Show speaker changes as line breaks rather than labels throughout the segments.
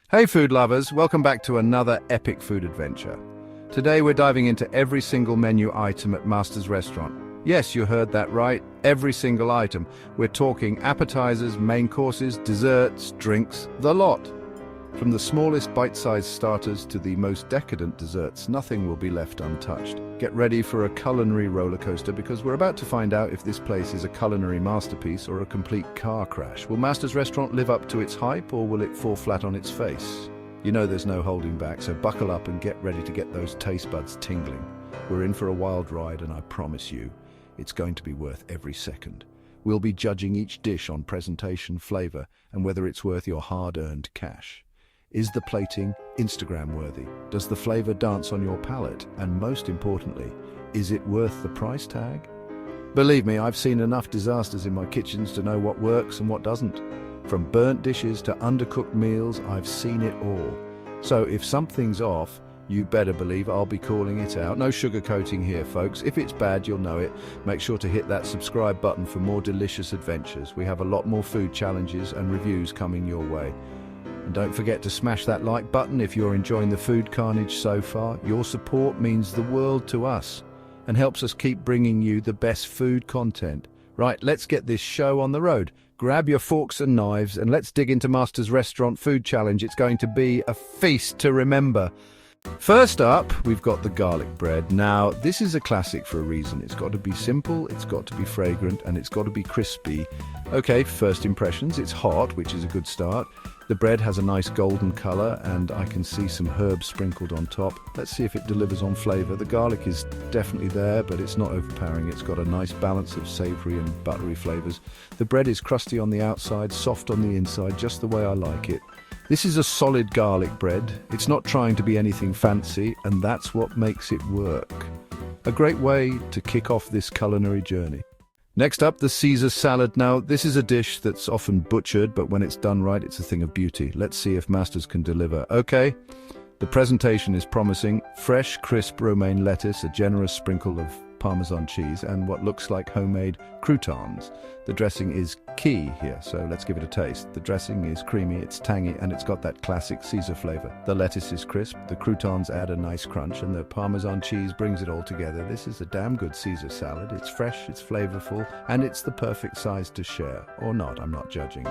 Hey food lovers, welcome back to another epic food adventure. Today we're diving into every single menu item at Mastar's restaurant. Yes, you heard that right, every single item. We're talking appetizers, main courses, desserts, drinks, the lot. From the smallest bite-sized starters to the most decadent desserts, nothing will be left untouched. Get ready for a culinary roller coaster because we're about to find out if this place is a culinary masterpiece or a complete car crash. Will Mastar's restaurant live up to its hype or will it fall flat on its face? You know there's no holding back, so buckle up and get ready to get those taste buds tingling. We're in for a wild ride and I promise you, it's going to be worth every second. We'll be judging each dish on presentation, flavor, and whether it's worth your hard-earned cash. Is the plating Instagram-worthy? Does the flavor dance on your palate? And most importantly, is it worth the price tag? Believe me, I've seen enough disasters in my kitchens to know what works and what doesn't. From burnt dishes to undercooked meals, I've seen it all. So if something's off, you better believe I'll be calling it out. No sugarcoating here, folks. If it's bad, you'll know it. Make sure to hit that subscribe button for more delicious adventures. We have a lot more food challenges and reviews coming your way. And don't forget to smash that like button if you're enjoying the food carnage so far. Your support means the world to us and helps us keep bringing you the best food content. Right, let's get this show on the road. Grab your forks and knives and let's dig into Mastar's Restaurant Food Challenge. It's going to be a feast to remember. First up, we've got the garlic bread. Now, this is a classic for a reason. It's got to be simple, it's got to be fragrant, and it's got to be crispy. Okay, first impressions, it's hot, which is a good start. The bread has a nice golden color, and I can see some herbs sprinkled on top. Let's see if it delivers on flavor. The garlic is definitely there, but it's not overpowering. It's got a nice balance of savory and buttery flavors. The bread is crusty on the outside, soft on the inside, just the way I like it. This is a solid garlic bread. It's not trying to be anything fancy, and that's what makes it work. A great way to kick off this culinary journey. Next up, the Caesar salad. Now, this is a dish that's often butchered, but when it's done right, it's a thing of beauty. Let's see if Mastar's can deliver. Okay, the presentation is promising. Fresh, crisp romaine lettuce, a generous sprinkle of Parmesan cheese, and what looks like homemade croutons. The dressing is key here, so let's give it a taste. The dressing is creamy, it's tangy, and it's got that classic Caesar flavor. The lettuce is crisp, the croutons add a nice crunch, and the Parmesan cheese brings it all together. This is a damn good Caesar salad. It's fresh, it's flavorful, and it's the perfect size to share. Or not, I'm not judging.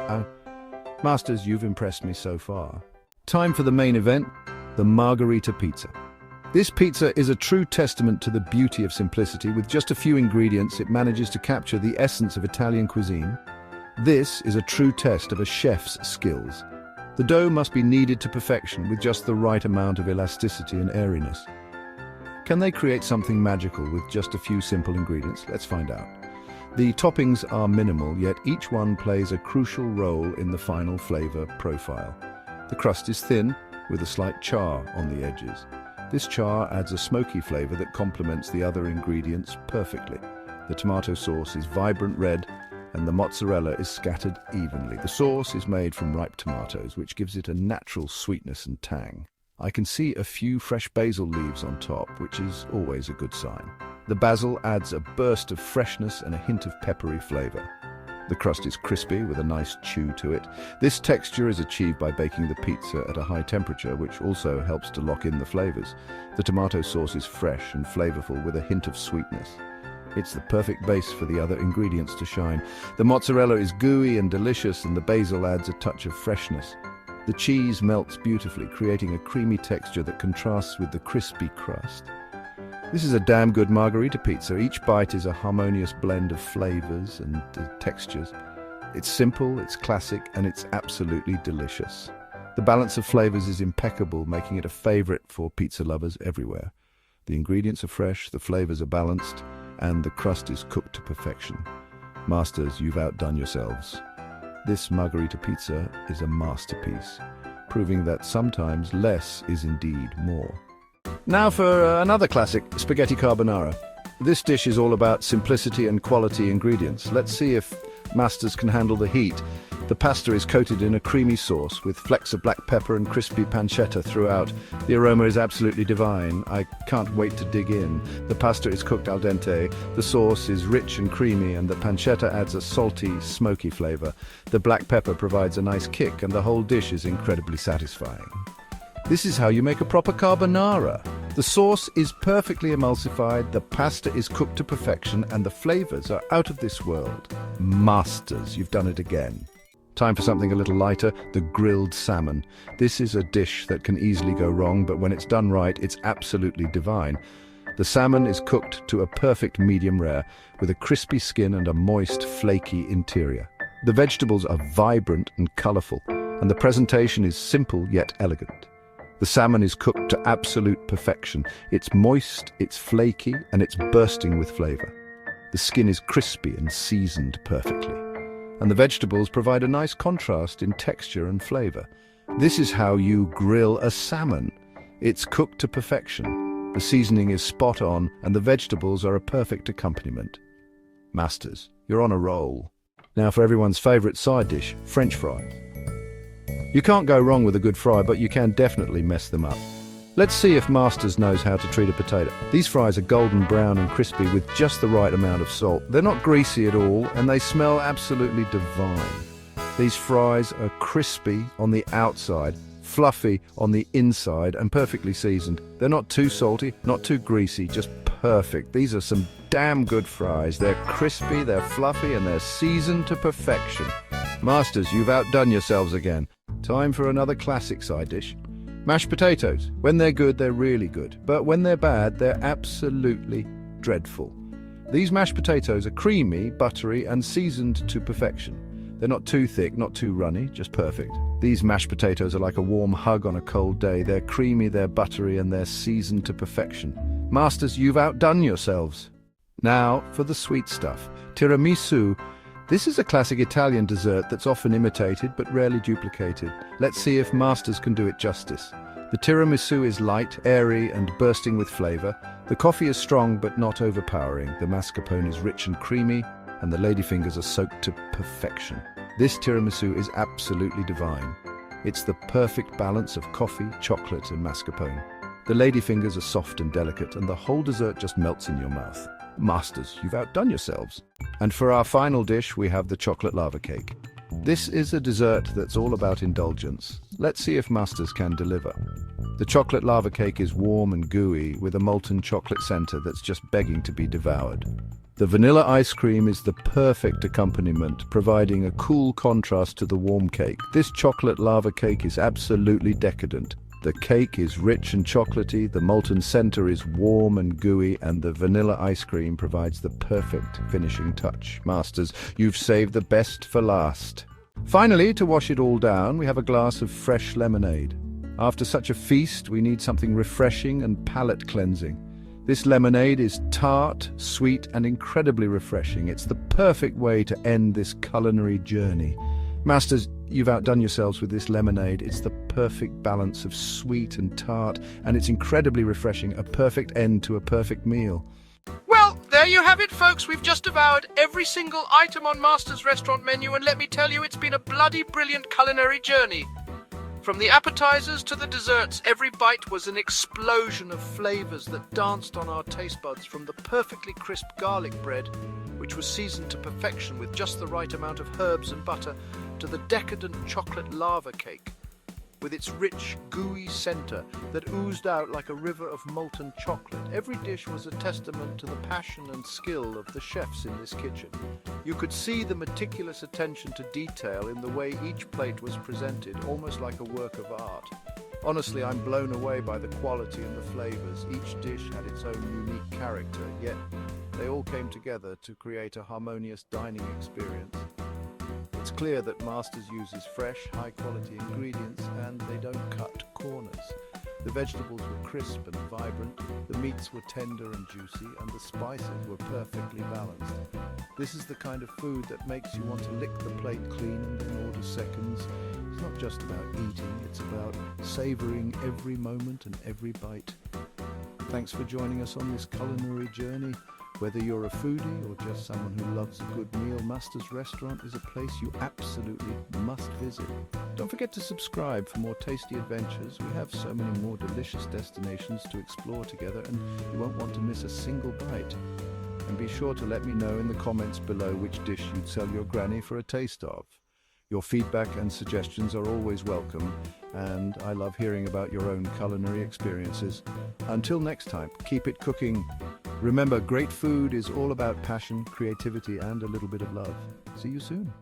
Masters, you've impressed me so far. Time for the main event, the margherita pizza. This pizza is a true testament to the beauty of simplicity. With just a few ingredients, it manages to capture the essence of Italian cuisine. This is a true test of a chef's skills. The dough must be kneaded to perfection with just the right amount of elasticity and airiness. Can they create something magical with just a few simple ingredients? Let's find out. The toppings are minimal, yet each one plays a crucial role in the final flavor profile. The crust is thin, with a slight char on the edges. This char adds a smoky flavor that complements the other ingredients perfectly. The tomato sauce is vibrant red and the mozzarella is scattered evenly. The sauce is made from ripe tomatoes, which gives it a natural sweetness and tang. I can see a few fresh basil leaves on top, which is always a good sign. The basil adds a burst of freshness and a hint of peppery flavor. The crust is crispy with a nice chew to it. This texture is achieved by baking the pizza at a high temperature, which also helps to lock in the flavors. The tomato sauce is fresh and flavorful with a hint of sweetness. It's the perfect base for the other ingredients to shine. The mozzarella is gooey and delicious, and the basil adds a touch of freshness. The cheese melts beautifully, creating a creamy texture that contrasts with the crispy crust. This is a damn good margherita pizza. Each bite is a harmonious blend of flavors and textures. It's simple, it's classic, and it's absolutely delicious. The balance of flavors is impeccable, making it a favorite for pizza lovers everywhere. The ingredients are fresh, the flavors are balanced, and the crust is cooked to perfection. Masters, you've outdone yourselves. This margherita pizza is a masterpiece, proving that sometimes less is indeed more. Now for another classic, spaghetti carbonara. This dish is all about simplicity and quality ingredients. Let's see if Masters can handle the heat. The pasta is coated in a creamy sauce with flecks of black pepper and crispy pancetta throughout. The aroma is absolutely divine. I can't wait to dig in. The pasta is cooked al dente, the sauce is rich and creamy, and the pancetta adds a salty, smoky flavor. The black pepper provides a nice kick, and the whole dish is incredibly satisfying. This is how you make a proper carbonara. The sauce is perfectly emulsified, the pasta is cooked to perfection, and the flavors are out of this world. Masters, you've done it again. Time for something a little lighter, the grilled salmon. This is a dish that can easily go wrong, but when it's done right, it's absolutely divine. The salmon is cooked to a perfect medium rare, with a crispy skin and a moist, flaky interior. The vegetables are vibrant and colorful, and the presentation is simple yet elegant. The salmon is cooked to absolute perfection. It's moist, it's flaky, and it's bursting with flavor. The skin is crispy and seasoned perfectly, and the vegetables provide a nice contrast in texture and flavor. This is how you grill a salmon. It's cooked to perfection. The seasoning is spot on, and the vegetables are a perfect accompaniment. Masters, you're on a roll. Now for everyone's favorite side dish, French fries. You can't go wrong with a good fry, but you can definitely mess them up. Let's see if Masters knows how to treat a potato. These fries are golden brown and crispy with just the right amount of salt. They're not greasy at all, and they smell absolutely divine. These fries are crispy on the outside, fluffy on the inside, and perfectly seasoned. They're not too salty, not too greasy, just perfect. These are some damn good fries. They're crispy, they're fluffy, and they're seasoned to perfection. Masters, you've outdone yourselves again. Time for another classic side dish. Mashed potatoes. When they're good, they're really good. But when they're bad, they're absolutely dreadful. These mashed potatoes are creamy, buttery, and seasoned to perfection. They're not too thick, not too runny, just perfect. These mashed potatoes are like a warm hug on a cold day. They're creamy, they're buttery, and they're seasoned to perfection. Masters, you've outdone yourselves. Now for the sweet stuff. Tiramisu. This is a classic Italian dessert that's often imitated but rarely duplicated. Let's see if Masters can do it justice. The tiramisu is light, airy, and bursting with flavor. The coffee is strong but not overpowering. The mascarpone is rich and creamy, and the ladyfingers are soaked to perfection. This tiramisu is absolutely divine. It's the perfect balance of coffee, chocolate, and mascarpone. The ladyfingers are soft and delicate, and the whole dessert just melts in your mouth. Masters, you've outdone yourselves. And for our final dish, we have the chocolate lava cake. This is a dessert that's all about indulgence. Let's see if Masters can deliver. The chocolate lava cake is warm and gooey, with a molten chocolate center that's just begging to be devoured. The vanilla ice cream is the perfect accompaniment, providing a cool contrast to the warm cake. This chocolate lava cake is absolutely decadent. The cake is rich and chocolatey, the molten center is warm and gooey, and the vanilla ice cream provides the perfect finishing touch. Masters, you've saved the best for last. Finally, to wash it all down, we have a glass of fresh lemonade. After such a feast, we need something refreshing and palate cleansing. This lemonade is tart, sweet, and incredibly refreshing. It's the perfect way to end this culinary journey. Masters, you've outdone yourselves with this lemonade. It's the perfect balance of sweet and tart, and it's incredibly refreshing, a perfect end to a perfect meal.
Well, there you have it, folks. We've just devoured every single item on Master's restaurant menu, and let me tell you, it's been a bloody brilliant culinary journey. From the appetizers to the desserts, every bite was an explosion of flavors that danced on our taste buds, from the perfectly crisp garlic bread, which was seasoned to perfection with just the right amount of herbs and butter, to the decadent chocolate lava cake, with its rich, gooey center that oozed out like a river of molten chocolate. Every dish was a testament to the passion and skill of the chefs in this kitchen. You could see the meticulous attention to detail in the way each plate was presented, almost like a work of art. Honestly, I'm blown away by the quality and the flavors. Each dish had its own unique character, yet they all came together to create a harmonious dining experience. It's clear that Masters uses fresh, high-quality ingredients, and they don't cut corners. The vegetables were crisp and vibrant, the meats were tender and juicy, and the spices were perfectly balanced. This is the kind of food that makes you want to lick the plate clean and then order seconds. It's not just about eating, it's about savoring every moment and every bite. Thanks for joining us on this culinary journey.
Whether you're a foodie or just someone who loves a good meal, Mastar's Restaurant is a place you absolutely must visit. Don't forget to subscribe for more tasty adventures. We have so many more delicious destinations to explore together, and you won't want to miss a single bite. And be sure to let me know in the comments below which dish you'd sell your granny for a taste of. Your feedback and suggestions are always welcome, and I love hearing about your own culinary experiences. Until next time, keep it cooking. Remember, great food is all about passion, creativity, and a little bit of love. See you soon.